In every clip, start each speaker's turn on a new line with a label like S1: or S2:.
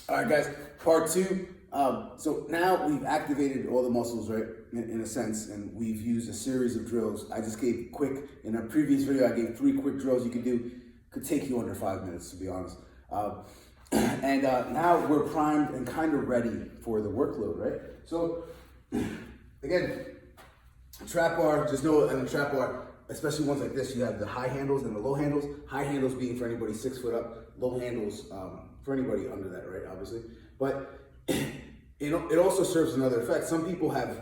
S1: All right, guys, part two. So now we've activated all the muscles, right, in a sense, and we've used a series of drills. I just gave in a previous video, I gave 3 quick drills you could do. Could take you under 5 minutes, to be honest. And now we're primed and kind of ready for the workload, right? So, again, trap bar, just know in a trap bar, especially ones like this, you have the high handles and the low handles. High handles being for anybody 6 foot up, low handles for anybody under that, right, obviously. But it also serves another effect. Some people have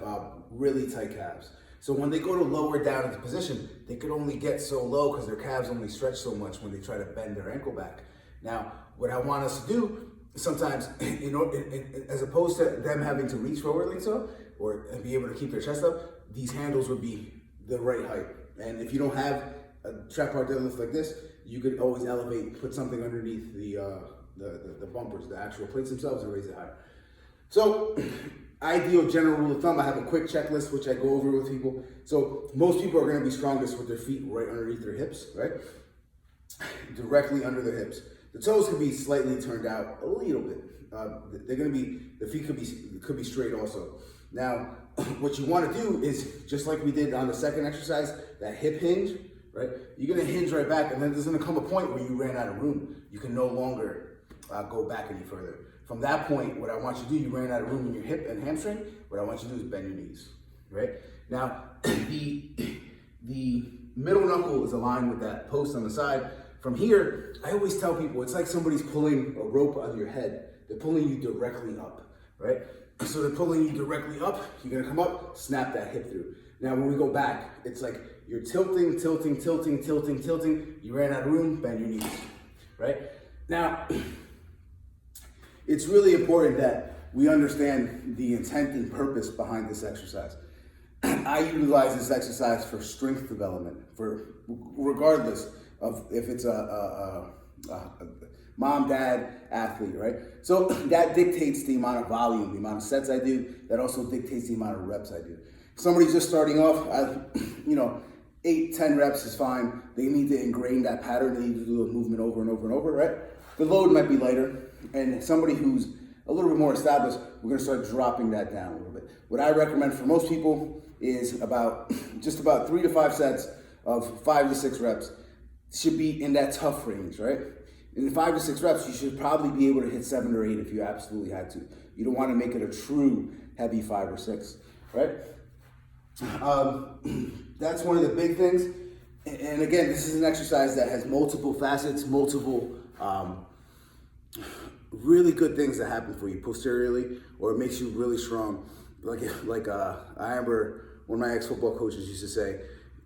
S1: really tight calves. So when they go to lower down into position, they could only get so low because their calves only stretch so much when they try to bend their ankle back. Now, what I want us to do, sometimes, as opposed to them having to reach forwardly so, or be able to keep their chest up, these handles would be the right height. And if you don't have a trap bar deadlift like this, you could always elevate, put something underneath the bumpers, the actual plates themselves, and raise it higher. So, ideal general rule of thumb, I have a quick checklist which I go over with people. So most people are going to be strongest with their feet right underneath their hips, right? Directly under their hips. The toes could be slightly turned out a little bit. The feet could be straight also. Now, what you want to do is, just like we did on the second exercise, that hip hinge, right? You're going to hinge right back, and then there's going to come a point where you ran out of room. You can no longer go back any further. From that point, what I want you to do, you ran out of room in your hip and hamstring, what I want you to do is bend your knees, right? Now, the middle knuckle is aligned with that post on the side. From here, I always tell people, it's like somebody's pulling a rope on your head. They're pulling you directly up, right? So they're pulling you directly up, you're gonna come up, snap that hip through. Now, when we go back, it's like you're tilting, you ran out of room, bend your knees, right? Now, it's really important that we understand the intent and purpose behind this exercise. I utilize this exercise for strength development, regardless of if it's a mom, dad, athlete, right? So that dictates the amount of volume, the amount of sets I do. That also dictates the amount of reps I do. Somebody's just starting off, 8, 10 reps is fine. They need to ingrain that pattern. They need to do a movement over and over and over, right? The load might be lighter. And somebody who's a little bit more established, we're gonna start dropping that down a little bit. What I recommend for most people is just about 3 to 5 sets of 5 to 6 reps. Should be in that tough range, right? In 5 to 6 reps, you should probably be able to hit 7 or 8 if you absolutely had to. You don't wanna make it a true heavy 5 or 6, right? That's one of the big things. And again, this is an exercise that has multiple facets, multiple really good things that happen for you posteriorly, or it makes you really strong. I remember one of my ex-football coaches used to say,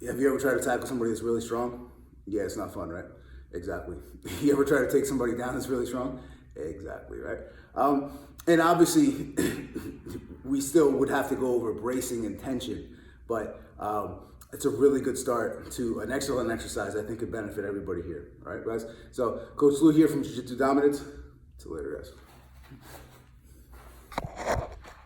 S1: have you ever tried to tackle somebody that's really strong? Yeah, it's not fun, right? Exactly. You ever try to take somebody down that's really strong? Exactly, right? And obviously, we still would have to go over bracing and tension, but it's a really good start to an excellent exercise I think could benefit everybody here. All right, guys? So, Coach Lou here from Jiu-Jitsu Dominance. Till later, guys.